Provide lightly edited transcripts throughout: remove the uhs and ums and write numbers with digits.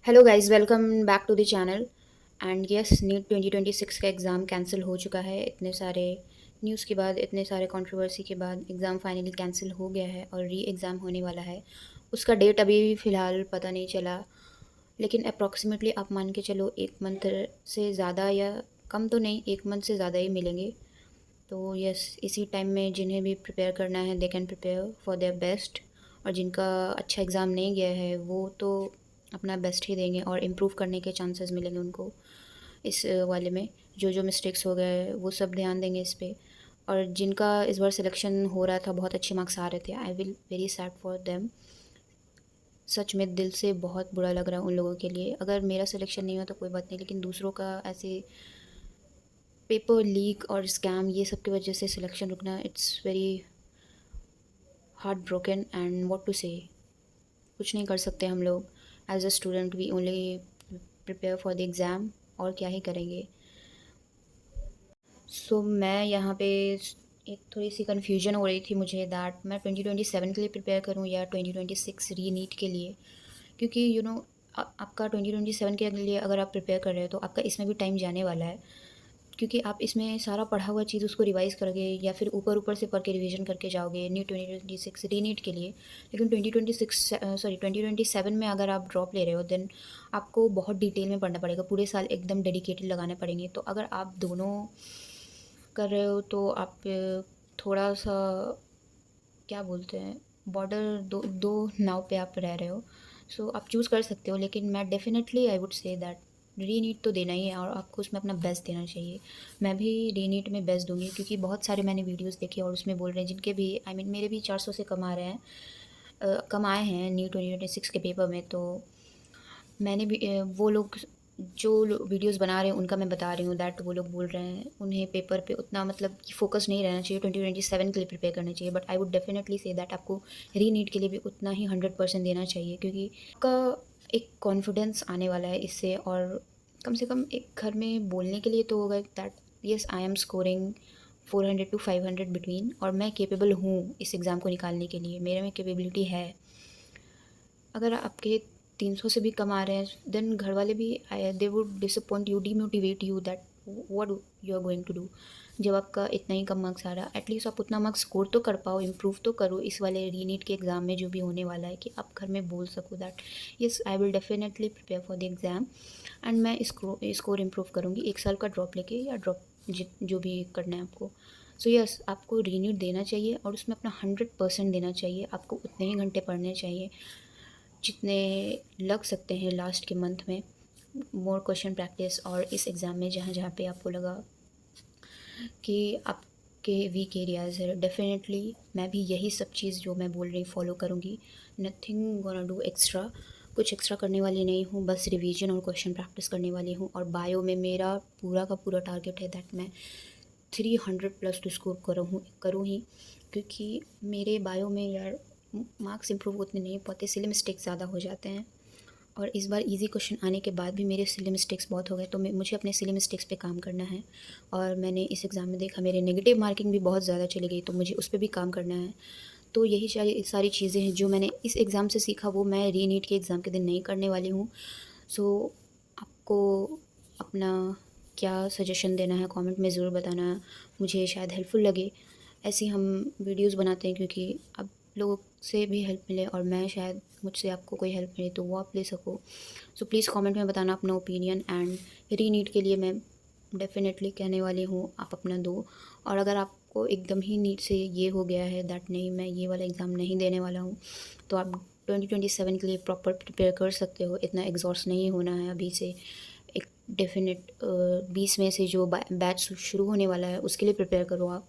Hello guys, welcome back to the channel. And yes, NEET 2026 का exam cancel हो चुका है। इतने सारे न्यूज़ के बाद, इतने सारे कंट्रोवर्सी के बाद एग्ज़ाम फाइनली कैंसिल हो गया है और री एग्ज़ाम होने वाला है। उसका डेट अभी फ़िलहाल पता नहीं चला, लेकिन अप्रॉक्सीमेटली आप मान के चलो 1 मंथ से ज़्यादा, या कम तो नहीं, 1 मंथ से ज़्यादा ही मिलेंगे। तो यस, इसी टाइम में जिन्हें भी प्रिपेयर करना है they can prepare for their best. और जिनका अच्छा एग्ज़ाम नहीं गया है वो तो अपना बेस्ट ही देंगे और इम्प्रूव करने के चांसेस मिलेंगे उनको इस वाले में। जो जो मिस्टेक्स हो गए वो सब ध्यान देंगे इस पे। और जिनका इस बार सिलेक्शन हो रहा था, बहुत अच्छे मार्क्स आ रहे थे, I will very sad for them. सच में दिल से बहुत बुरा लग रहा है उन लोगों के लिए। अगर मेरा सिलेक्शन नहीं हुआ तो कोई बात नहीं, लेकिन दूसरों का ऐसे पेपर लीक और स्कैम ये सब की वजह से सिलेक्शन रुकना, it's very heart broken and what to say. कुछ नहीं कर सकते हम लोग। As a student we only prepare for the exam, और क्या ही करेंगे। सो मैं यहाँ पे एक थोड़ी सी कन्फ्यूजन हो रही थी मुझे, दैट मैं 2027 के लिए प्रिपेयर करूँ या 2026 री नीट के लिए। क्योंकि आपका 2027 के लिए अगर आप प्रिपेयर कर रहे हो तो आपका इसमें भी टाइम जाने वाला है। क्योंकि आप इसमें सारा पढ़ा हुआ चीज़ उसको रिवाइज़ करोगे या फिर ऊपर ऊपर से पढ़ के रिवीजन करके जाओगे नीट 2026 रीनीट के लिए। लेकिन 2027 में अगर आप ड्रॉप ले रहे हो, देन आपको बहुत डिटेल में पढ़ना पड़ेगा, पूरे साल एकदम डेडिकेटेड लगाने पड़ेंगे। तो अगर आप दोनों कर रहे हो तो आप थोड़ा सा, क्या बोलते हैं, बॉर्डर दो दो नाव पे आप रह रहे हो। सो आप चूज़ कर सकते हो, लेकिन मैं definitely I would say that री नीट तो देना ही है और आपको उसमें अपना बेस्ट देना चाहिए। मैं भी री नीट में बेस्ट दूंगी, क्योंकि बहुत सारे मैंने वीडियोस देखे और उसमें बोल रहे हैं जिनके भी मेरे भी 400 से कम आ रहे हैं, कम आए हैं नीट 2026 के पेपर में। तो मैंने भी वो लोग जो वीडियोस बना रहे हैं उनका मैं बता रही हूँ, दैट वो लोग बोल रहे हैं उन्हें पेपर पे उतना मतलब कि फ़ोकस नहीं रहना चाहिए, 2027 के लिए प्रिपेयर करना चाहिए। But I would definitely say that आपको री नीट के लिए भी उतना ही 100% देना चाहिए, क्योंकि आपका एक कॉन्फिडेंस आने वाला है इससे। और कम से कम एक घर में बोलने के लिए तो होगा that yes, I am scoring 400 to 500 between, और मैं केपेबल हूँ इस एग्ज़ाम को निकालने के लिए, मेरे में कैपेबिलिटी है। अगर आपके 300 से भी कम आ रहे हैं, देन घर वाले भी they would disappoint you, demotivate you, that what you are going to do. जब आपका इतना ही कम मार्क्स आ रहा है, एटलीस्ट आप उतना मार्क्स स्कोर तो कर पाओ, इम्प्रूव तो करो इस वाले रीनीट के एग्ज़ाम में जो भी होने वाला है, कि आप घर में बोल सको that yes, I will definitely prepare for the exam and मैं स्कोर इम्प्रूव करूँगी 1 साल का ड्रॉप लेके, या ड्रॉप जो भी करना है आपको। सो यस, आपको रीनीट देना चाहिए और उसमें अपना 100% देना चाहिए। आपको उतने ही घंटे पढ़ने चाहिए जितने लग सकते हैं लास्ट के मंथ में, मोर क्वेश्चन प्रैक्टिस, और इस एग्ज़ाम में जहाँ जहाँ पे आपको लगा कि आपके वीक एरियाज़ है, डेफिनेटली मैं भी यही सब चीज़ जो मैं बोल रही फॉलो करूँगी। नथिंग गोना डू एक्स्ट्रा, कुछ एक्स्ट्रा करने वाली नहीं हूँ, बस रिवीजन और क्वेश्चन प्रैक्टिस करने वाली हूँ। और बायो में मेरा पूरा का पूरा टारगेट है दैट मैं 300 प्लस टू स्कोर करूँ ही, क्योंकि मेरे बायो में यार मार्क्स इंप्रूव उतने नहीं हो पाते, सिली मिस्टेक्स ज़्यादा हो जाते हैं। और इस बार इजी क्वेश्चन आने के बाद भी मेरे सिली मिस्टेक्स बहुत हो गए, तो मुझे अपने सिली मिस्टेक्स पे काम करना है। और मैंने इस एग्ज़ाम में देखा मेरे नेगेटिव मार्किंग भी बहुत ज़्यादा चली गई, तो मुझे उस पर भी काम करना है। तो यही सारी सारी चीज़ें हैं जो मैंने इस एग्ज़ाम से सीखा, वो मैं री नीट के एग्ज़ाम के दिन नहीं करने वाली हूँ। सो आपको अपना क्या सजेशन देना है कमेंट में ज़रूर बताना, मुझे शायद हेल्पफुल लगे। ऐसी हम वीडियोस बनाते हैं क्योंकि अब लोगों से भी हेल्प मिले, और मैं शायद मुझसे आपको कोई हेल्प मिले तो वो आप ले सको। सो प्लीज़ कमेंट में बताना अपना ओपिनियन। एंड री नीट के लिए मैं डेफिनेटली कहने वाली हूँ आप अपना दो। और अगर आपको एकदम ही नीट से ये हो गया है दैट नहीं, मैं ये वाला एग्ज़ाम नहीं देने वाला हूँ, तो आप 2027 के लिए प्रॉपर प्रिपेयर कर सकते हो। इतना एग्जॉस्ट नहीं होना है अभी से। एक डेफिनेट 20 में से जो बैच शुरू होने वाला है उसके लिए प्रिपेयर करो आप।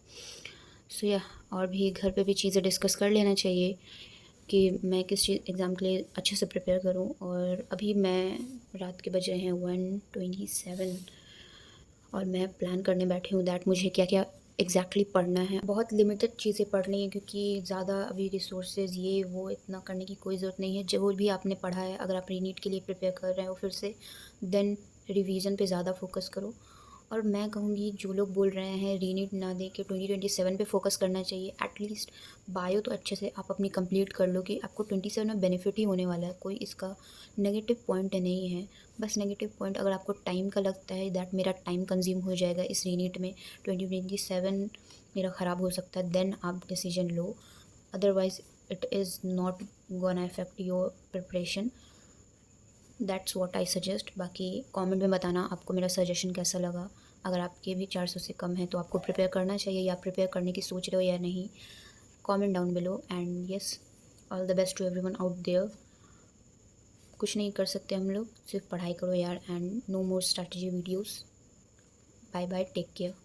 सो या, और भी घर पे भी चीज़ें डिस्कस कर लेना चाहिए कि मैं किस चीज़ एग्ज़ाम के लिए अच्छे से प्रिपेयर करूं। और अभी मैं रात के बज रहे हैं 1:27, और मैं प्लान करने बैठी हूँ दैट मुझे क्या क्या एग्जैक्टली पढ़ना है। बहुत लिमिटेड चीज़ें पढ़नी है, क्योंकि ज़्यादा अभी रिसोर्सेज ये वो इतना करने की कोई ज़रूरत नहीं है। जो भी आपने पढ़ा है, अगर आप रीनीट के लिए प्रिपेयर कर रहे हो फिर से, देन रिवीजन पे ज़्यादा फोकस करो। और मैं कहूँगी जो लोग बोल रहे हैं रीनीट ना दे के 2027 पे फोकस करना चाहिए, एटलीस्ट बायो तो अच्छे से आप अपनी कंप्लीट कर लो कि आपको 27 में बेनिफिट ही होने वाला है, कोई इसका नेगेटिव पॉइंट नहीं है। बस नेगेटिव पॉइंट अगर आपको टाइम का लगता है दैट मेरा टाइम कंज्यूम हो जाएगा इस रीनीट में, 2027 मेरा ख़राब हो सकता है, देन आप decision low, otherwise it is not gonna affect your preparation. That's what I suggest. बाकी कमेंट में बताना आपको मेरा सजेशन कैसा लगा। अगर आपके भी 400 से कम है तो आपको प्रिपेयर करना चाहिए या प्रिपेयर करने की सोच रहे हो या नहीं, comment down below. And yes, all the best to everyone out there. कुछ नहीं कर सकते हम लोग, सिर्फ पढ़ाई करो यार, and no more strategy videos. Bye bye, take care.